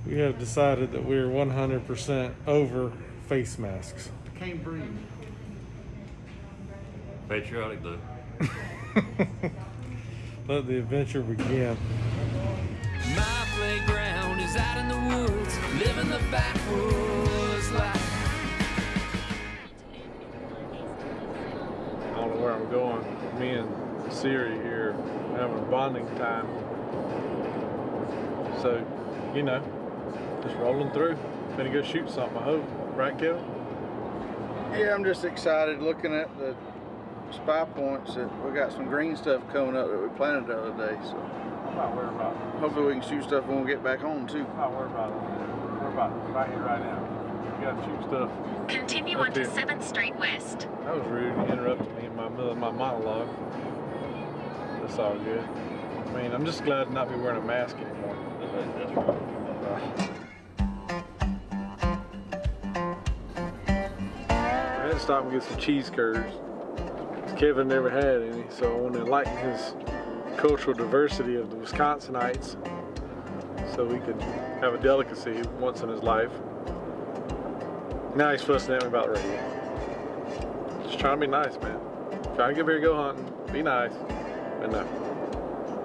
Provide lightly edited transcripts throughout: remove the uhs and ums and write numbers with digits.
We have decided that we're 100% over face masks. I can't breathe. Patriotic though. Let the adventure begin. My playground is out in the woods, living the backwoods life. I don't know where I'm going. Me and Siri here having a bonding time. So, you know, just rolling through. Gonna go shoot something, I hope. Right, Kevin? Yeah, I'm just excited looking at the spy points that we got some green stuff coming up that we planted the other day. So I'm not worried about it. hopefully we can shoot stuff when we get back home too. I'm not worried about it. We're about right here, right now. We gotta shoot stuff. Continue Right onto there. 7th Street West. That was rude. You interrupted me in my middle of my monologue. That's all good. I mean, I'm just glad to not be wearing a mask anymore. That's right. I had to stop and get some cheese curds. Kevin never had any, so I want to enlighten his cultural diversity of the Wisconsinites so he could have a delicacy once in his life. Now he's fussing at me about the radio. Just trying to be nice, man. Trying to get here to go hunting, be nice, and no,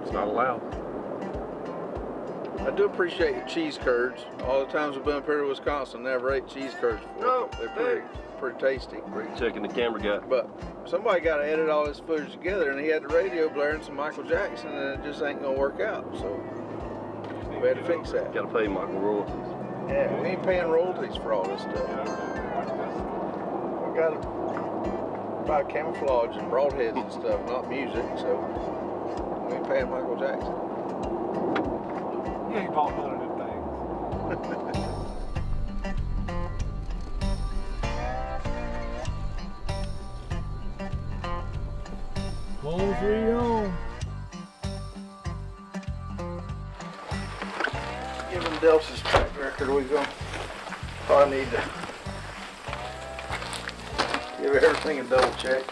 it's not allowed. I do appreciate the cheese curds. All the times I've been up here to Wisconsin, never ate cheese curds before. No, They're pretty tasty. Checking the camera guy. But somebody got to edit all this footage together, and he had the radio blaring some Michael Jackson, and it just ain't gonna work out. So we had to fix that. Gotta pay Michael royalties. Yeah, we ain't paying royalties for all this stuff. We got to buy camouflage and broadheads and stuff, not music. So we ain't paying Michael Jackson. Yeah, he bought none of them things. Home sweet home. Give him Delsa's track record. We go. Probably need to give everything a double check.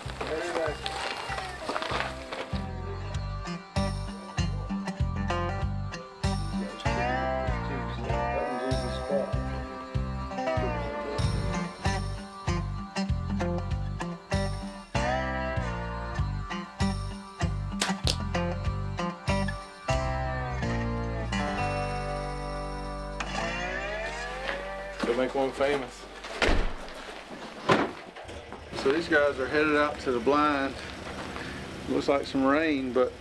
Go make one famous. So these guys are headed out to the blind. Looks like some rain, but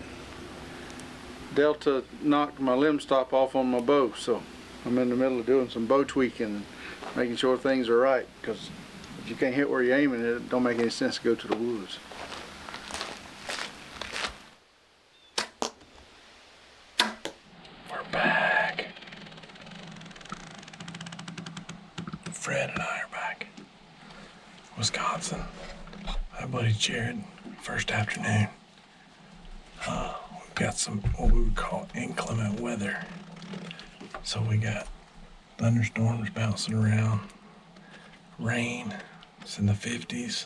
Delta knocked my limb stop off on my bow, so I'm in the middle of doing some bow tweaking, making sure things are right, because if you can't hit where you're aiming, it don't make any sense to go to the woods. We're back. Fred and I are back. Wisconsin. My buddy Jared, first afternoon. We've got some what we would call inclement weather. So we got thunderstorms bouncing around, rain, it's in the 50s,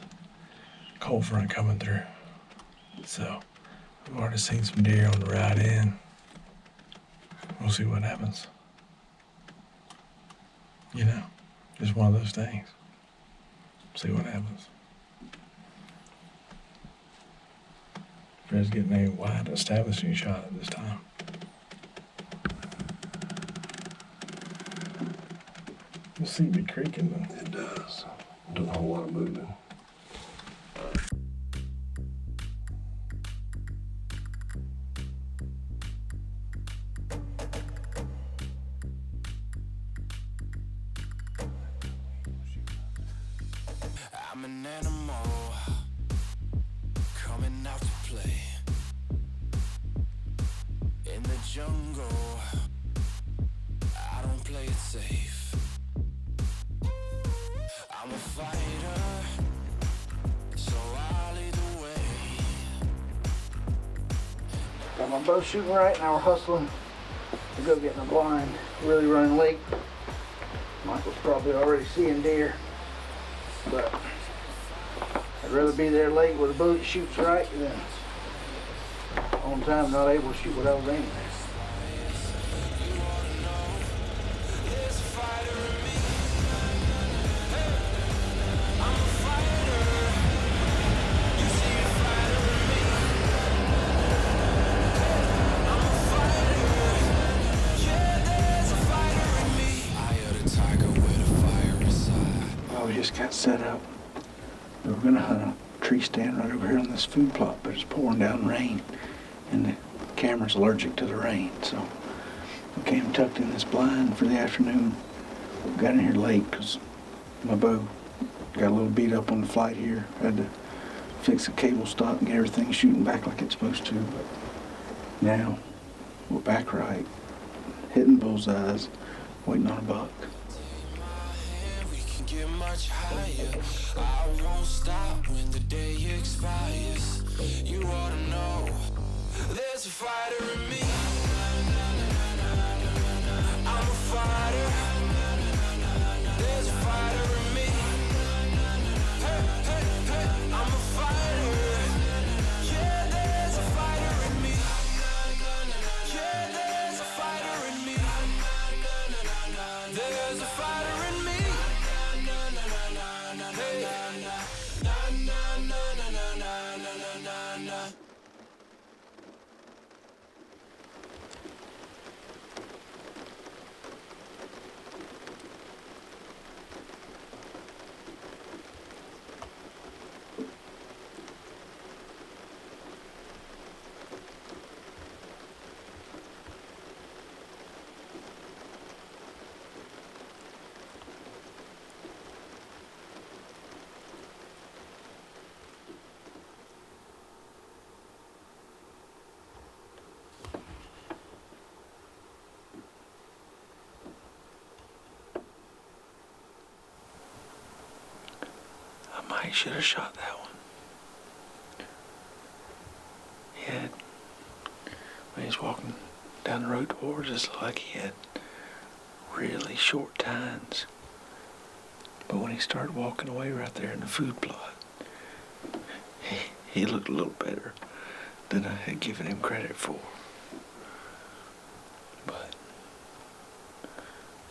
cold front coming through. So we've already seen some deer on the ride in. We'll see what happens. You know, just one of those things. See what happens. Fred's getting a wide establishing shot at this time. The seat be creaking though. It does. Doing a whole lot of moving. I'm an animal coming out to play in the jungle. I don't play it safe. I'm a fighter, so I'll lead the way. Got my bow shooting right, now we're hustling to go get in the blind. Really running late. Michael's probably already seeing deer, but I'd rather be there late with a bow that shoots right than on time not able to shoot what I was aiming at. just got set up. We were gonna hunt a tree stand right over here on this food plot, but it's pouring down rain, and the camera's allergic to the rain, so we came tucked in this blind for the afternoon. Got in here late because my bow got a little beat up on the flight here. Had to fix the cable stop and get everything shooting back like it's supposed to, but now we're back right, hitting bullseyes, waiting on a buck. We can get much higher. I won't stop when the day expires. You ought to know there's a fighter in me. I'm a fighter. There's a fighter in me. Hey, hey, hey, I'm a fighter. Yeah, there's a fighter in me. Yeah, there's a fighter in me. There's a fighter in me. I should have shot that one. When he was walking down the road towards us, looked like he had really short tines. But when he started walking away right there in the food plot, he looked a little better than I had given him credit for. But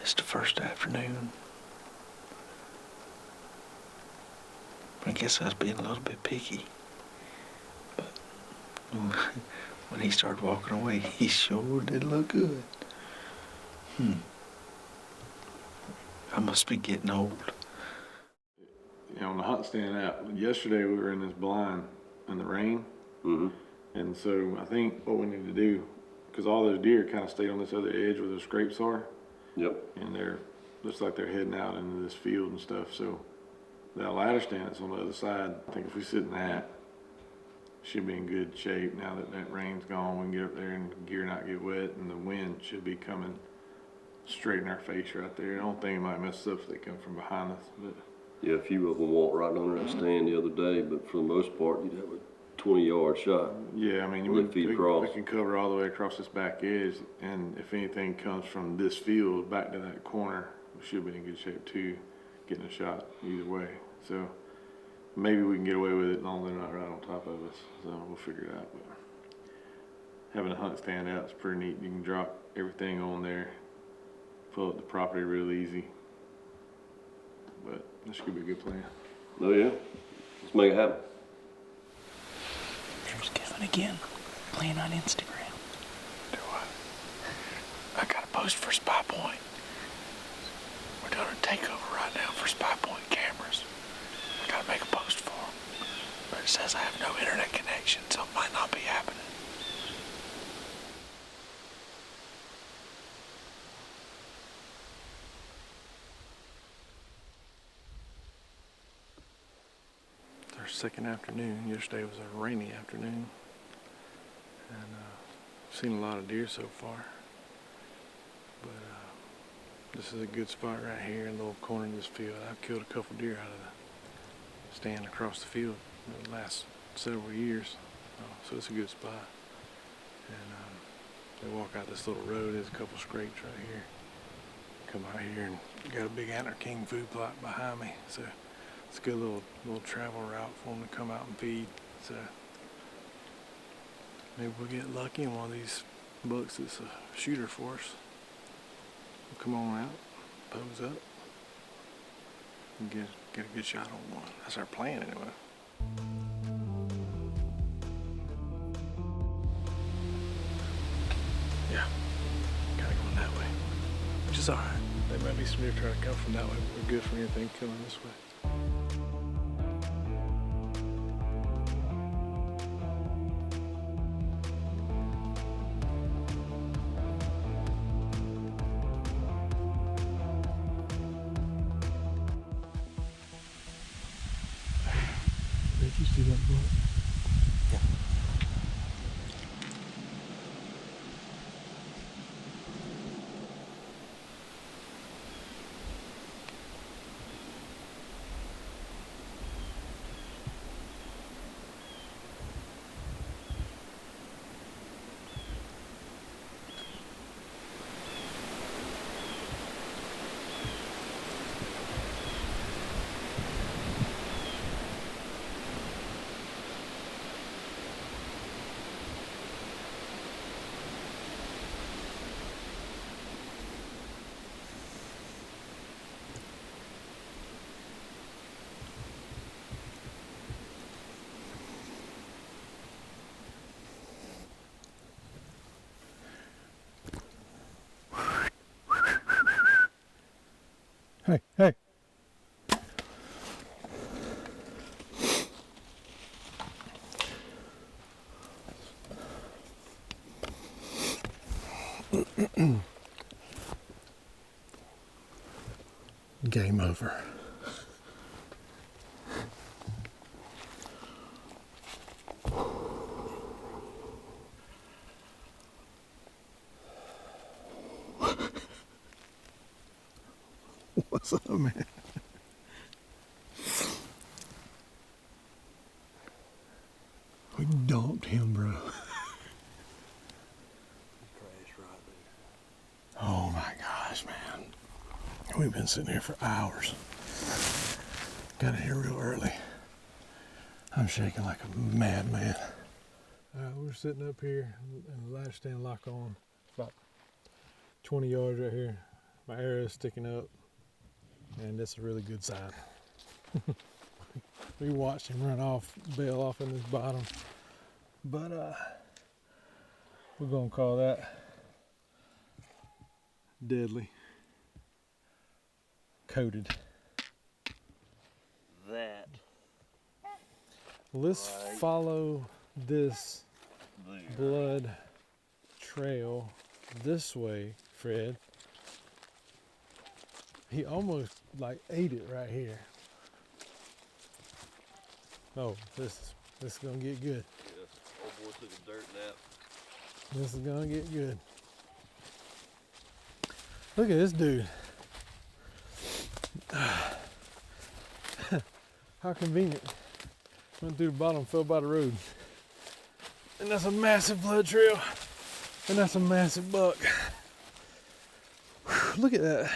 it's the first afternoon. I guess I was being a little bit picky, but when he started walking away, he sure did look good. I must be getting old. You know, on the hunt stand out, yesterday we were in this blind in the rain, and so I think what we need to do, because all those deer kind of stayed on this other edge where the scrapes are. Yep. And they're looks like they're heading out into this field and stuff, so that ladder stand that's on the other side, I think if we sit in that, should be in good shape. Now that that rain's gone, we can get up there and gear not get wet, and the wind should be coming straight in our face right there. I don't think it might mess us up if they come from behind us, but Yeah, a few of them walked right under that stand the other day, but for the most part, you'd have a 20-yard shot. yeah, I mean, Or they feed across. we can cover all the way across this back edge, and if anything comes from this field back to that corner, we should be in good shape too, getting a shot either way. So maybe we can get away with it as long as they're not right on top of us. So we'll figure it out. But having a hunt stand out is pretty neat. You can drop everything on there, pull up the property real easy. But this should be a good plan. Oh yeah, let's make it happen. There's Kevin again, playing on Instagram. Do what? I got a post for Spy Point. We're doing a takeover right now for Spy Point cameras. I gotta make a post for them. But it says I have no internet connection, so it might not be happening. It's our second afternoon. Yesterday was a rainy afternoon. And I've seen a lot of deer so far. But this is a good spot right here in the little corner of this field. I've killed a couple deer out of the stand across the field in the last several years. So it's a good spot. And they walk out this little road. There's a couple scrapes right here. Come out here and got a big antler king food plot behind me. So it's a good little travel route for them to come out and feed. So maybe we'll get lucky and one of these bucks that's a shooter for us. We'll come on out, pose up, and get a good shot on one. That's our plan anyway. Yeah, kinda going that way, which is alright. There might be some deer trying to come from that way, but we're good for anything coming this way. Hey, hey. Game over. What's up, man? We dumped him, bro. Oh my gosh, man. We've been sitting here for hours. Got in here real early. I'm shaking like a madman. We're sitting up here and the latch stand lock on. It's about 20 yards right here. My arrow is sticking up, and that's a really good sign. We watched him run off, bail off in his bottom. But we're gonna call that deadly. Coated. That Let's Right. follow this there. blood trail this way, Fred. He almost like ate it right here. Oh, this is gonna get good. Yeah, old boy took a dirt nap. This is gonna get good. Look at this dude. How convenient. Went through the bottom, fell by the road. And that's a massive blood trail. And that's a massive buck. Whew, look at that.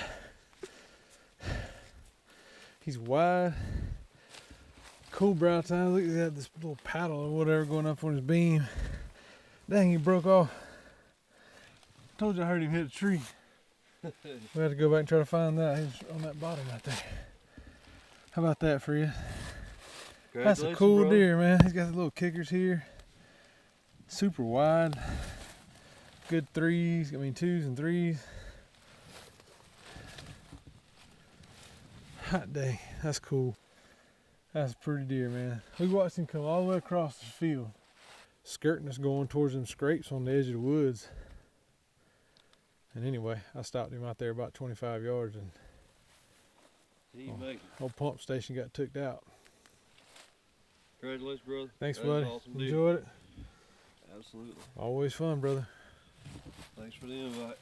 He's wide. Cool brow tine. Look at that, this little paddle or whatever going up on his beam. Dang, he broke off. Told you I heard him hit a tree. We have to go back and try to find that. He's on that bottom right there. How about that for you? That's a cool deer, man. He's got the little kickers here. Super wide. Good threes. I mean, twos and threes. Hot day. That's cool. That's a pretty deer, man. We watched him come all the way across the field, skirting us going towards them scrapes on the edge of the woods. And anyway, I stopped him out there about 25 yards and He make it. old pump station got took out. Congratulations, brother. Thanks, That was buddy. Awesome deal. Enjoyed it. Absolutely. Always fun, brother. Thanks for the invite.